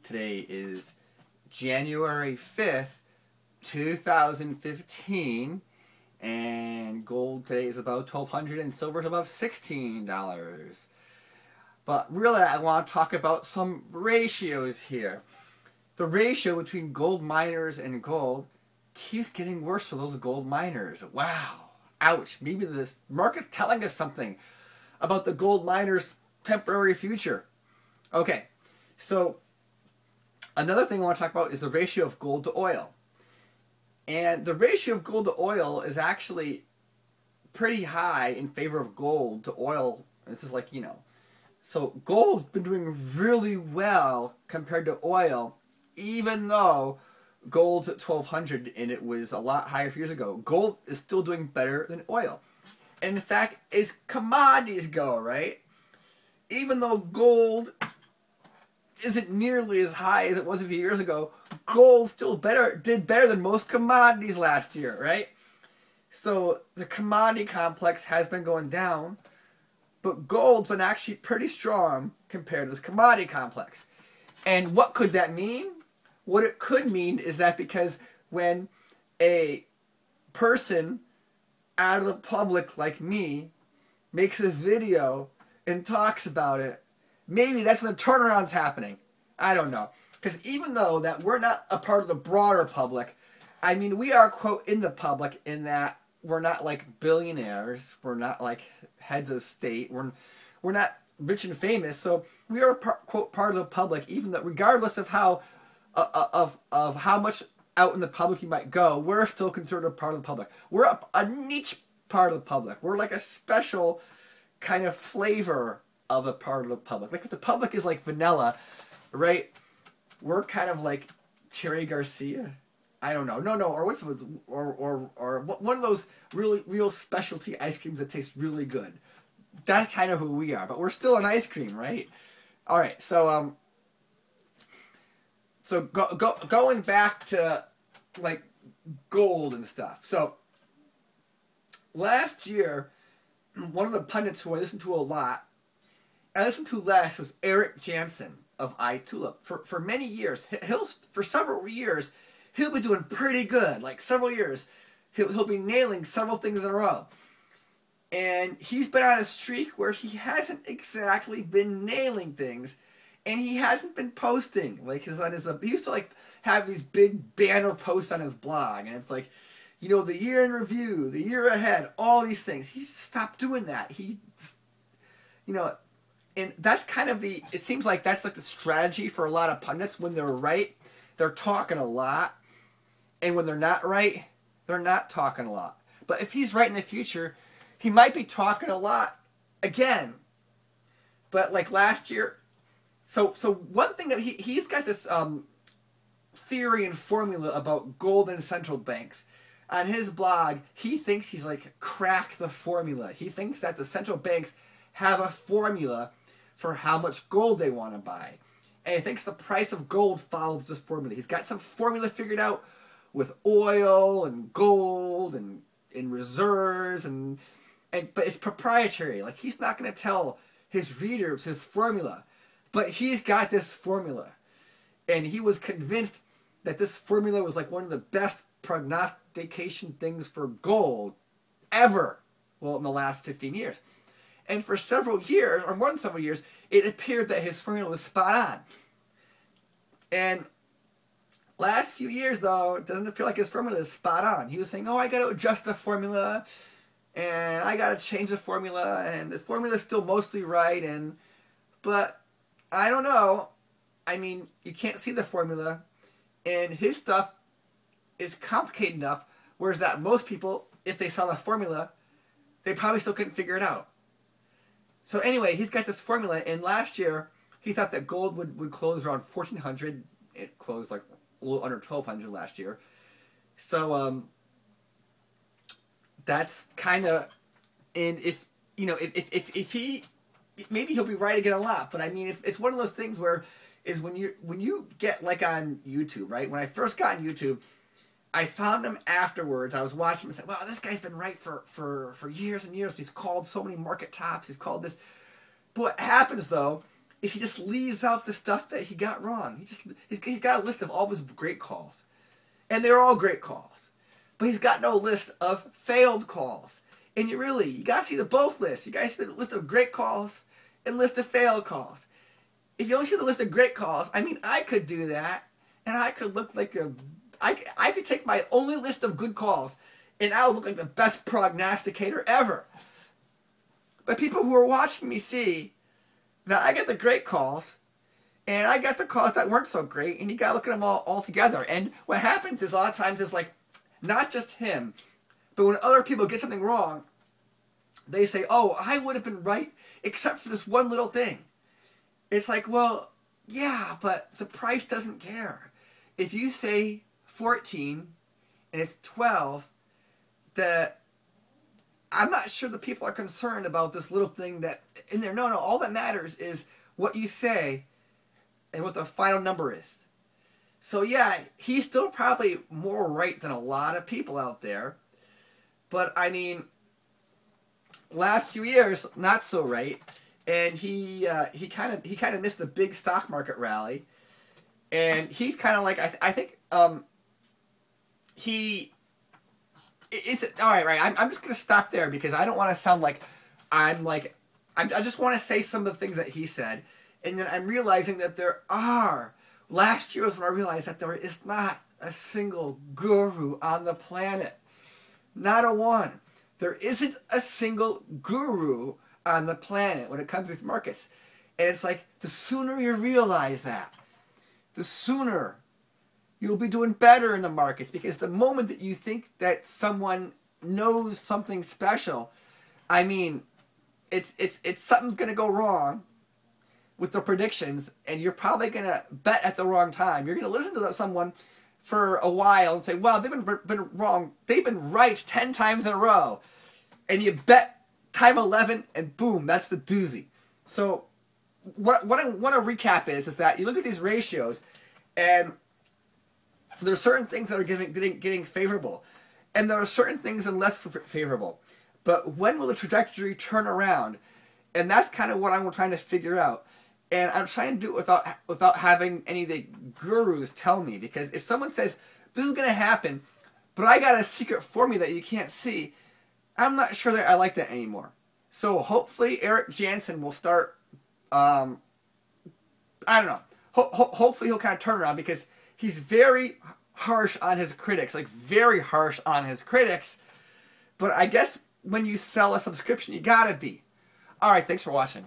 Today is January 5th, 2015, and gold today is about $1,200 and silver is above $16. But really, I want to talk about some ratios here. The ratio between gold miners and gold keeps getting worse for those gold miners. Wow. Ouch. Maybe this market's telling us something about the gold miners' temporary future. Okay, so another thing I want to talk about is the ratio of gold to oil. And the ratio of gold to oil is actually pretty high in favor of gold to oil. This is like, so gold's been doing really well compared to oil, even though gold's at 1,200 and it was a lot higher a few years ago. Gold is still doing better than oil. And in fact, as commodities go, right? Even though gold isn't nearly as high as it was a few years ago, gold still did better than most commodities last year, right? So the commodity complex has been going down, but gold's been actually pretty strong compared to this commodity complex. And what could that mean? What it could mean is that because when a person out of the public like me makes a video and talks about it, maybe that's when the turnaround's happening. I don't know. Because even though that we're not a part of the broader public, I mean, we are, quote, in the public in that we're not like billionaires. We're not like heads of state. We're not rich and famous. So we are, quote, part of the public, even though regardless of how of how much out in the public you might go, we're still considered a part of the public. We're a niche part of the public. We're like a special kind of flavor of a part of the public. Like if the public is like vanilla, right? We're kind of like Cherry Garcia. I don't know. No. Or what's or one of those real specialty ice creams that taste really good. That's kind of who we are. But we're still an ice cream, right? All right. So going back to like gold and stuff. So last year, one of the pundits who I listened to a lot, I listened to less, was Eric Jansen of iTulip. For many years, for several years, he'll be doing pretty good. Like several years, he'll be nailing several things in a row. And he's been on a streak where he hasn't exactly been nailing things. And he hasn't been posting like he used to like have these big banner posts on his blog, and it's like, the year in review, the year ahead, all these things. He stopped doing that. And that's kind of it seems like that's like the strategy for a lot of pundits. When they're right, they're talking a lot, and when they're not right, they're not talking a lot. But if he's right in the future, he might be talking a lot again. But like last year. So one thing that he's got this theory and formula about gold and central banks. On his blog, he thinks he's like cracked the formula. He thinks that the central banks have a formula for how much gold they want to buy. And he thinks the price of gold follows this formula. He's got some formula figured out with oil and gold and reserves but it's proprietary. Like he's not going to tell his readers his formula. But he's got this formula, and he was convinced that this formula was like one of the best prognostication things for gold ever, well, in the last 15 years. And for several years, or more than several years, it appeared that his formula was spot on. And last few years, though, it doesn't appear like his formula is spot on. He was saying, I got to adjust the formula, and I got to change the formula, and the formula is still mostly right, but I don't know. I mean, you can't see the formula, and his stuff is complicated enough, whereas that most people, if they saw the formula, they probably still couldn't figure it out. So anyway, he's got this formula, and last year, he thought that gold would close around 1,400. It closed like a little under 1,200 last year. So, that's kind of, and if he, maybe he'll be right again a lot, but I mean, it's one of those things where is when you get like on YouTube, right? When I first got on YouTube, I found him afterwards. I was watching him and said, "Wow, this guy's been right for years and years. He's called so many market tops. He's called this." But what happens though is he just leaves out the stuff that he got wrong. He's got a list of all of his great calls. And they're all great calls. But he's got no list of failed calls. And you got to see the both lists. You guys see the list of great calls and list of failed calls. If you only see the list of great calls, I mean, I could do that. And I could look like I could take my only list of good calls and I would look like the best prognosticator ever. But people who are watching me see that I get the great calls and I got the calls that weren't so great, and you got to look at them all together. And what happens is a lot of times is like, not just him, but when other people get something wrong, they say, oh, I would have been right except for this one little thing. It's like, well, yeah, but the price doesn't care. If you say 14 and it's 12, I'm not sure the people are concerned about this little thing that in there. No, all that matters is what you say and what the final number is. So yeah, he's still probably more right than a lot of people out there. But I mean, last few years, not so right. And he kind of missed the big stock market rally. And he's kind of like, I think he is it all right. I'm just gonna stop there because I don't want to sound like I just want to say some of the things that he said, and then I'm realizing that there are. Last year was when I realized that there is not a single guru on the planet, not a one. There isn't a single guru on the planet when it comes to these markets, and it's like the sooner you realize that, the sooner you'll be doing better in the markets, because the moment that you think that someone knows something special, I mean, it's something's going to go wrong with the predictions, and you're probably going to bet at the wrong time. You're going to listen to someone for a while and say, well, they've been wrong. They've been right 10 times in a row. And you bet time 11, and boom, that's the doozy. So what I want to recap is that you look at these ratios, and there are certain things that are getting favorable, and there are certain things that are less favorable. But when will the trajectory turn around? And that's kind of what I'm trying to figure out. And I'm trying to do it without having any of the gurus tell me. Because if someone says, this is going to happen, but I got a secret formula that you can't see, I'm not sure that I like that anymore. So hopefully Eric Jansen will start, I don't know. Hopefully he'll kind of turn around, because he's very harsh on his critics. Like, very harsh on his critics. But I guess when you sell a subscription, you gotta be. Alright, thanks for watching.